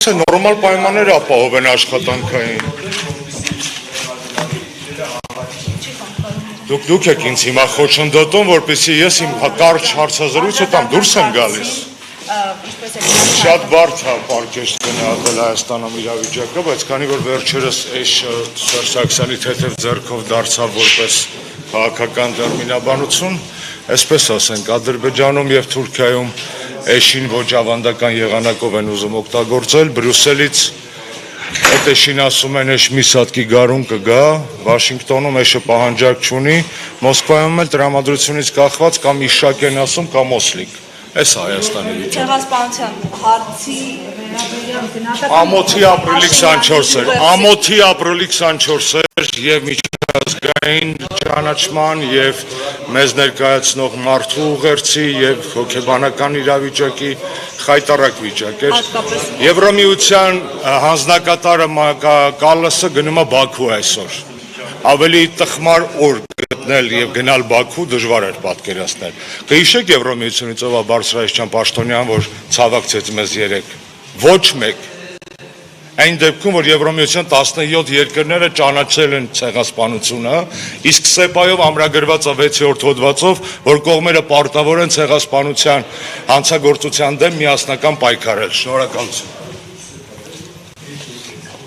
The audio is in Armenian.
նորմալ պայմաններ ապահովեն աշխատանքային։ Դուք եք ինձ հիմա խոչընդոտում, որպեսզի ես իմ կարճ հարցազրույցը տամ, դուրս եմ գալիս։ Շատ բարդ է պարկեշտ գնահատել Հայաստանում իրավիճակը, բայց քանի որ վերջերս Սերժ Սարգսյանի թեթև ձեռքով դարձավ որպես քաղաքական դերմինաբանություն, այսպես ասենք, Ադրբեջանում եւ Թուրքիայում էշին ոչ ավանդական եղանակով են ուզում օգտագործել, Բրյուսելից այդ էշին ասում են էշ մի սատկի գարուն կգա, Վաշինգտոնում էշը պահանջարկ չունի, Մոսկվայում էլ տրամադրությունից կախված կամ իշակ են ասում կամ օսլիկ։ Այս Հայաստանի վիճակը։ Ցեղասպանության հարցի վերաբերյալ Ամոթի ապրիլի 24 էր, ամոթի ապրիլի 24 էր եւ միջազգային ճանաչման եւ մեզ ներկայացնող մարդու ուղերձի եւ հոգեբանական իրավիճակի խայտառակ վիճակ էր։ Եվրամիության հանձնակատարը Կալլասը գնում է Բաքու այսօր։ Ավելի տխմար օր գտնել եւ գնալ Բաքու դժվար էր պատկերացնել։ Կհիշեք Եվրամիությունից ով է Բարձրայչյան Պաշտոնյան, որ ցավակցեց մեզ 3։ Ոչ մեկ։ Այն դեպքում, որ Եվրամիության 17 երկրները ճանաչել են ցեղասպանությունը, իսկ ՍԵՊԱ-ով ամրագրված է 6-րդ հոդվածով, որ կողմերը պարտավոր են ցեղասպանության հանցագործության դեմ միասնական պայքարել։ Շնորհակալություն։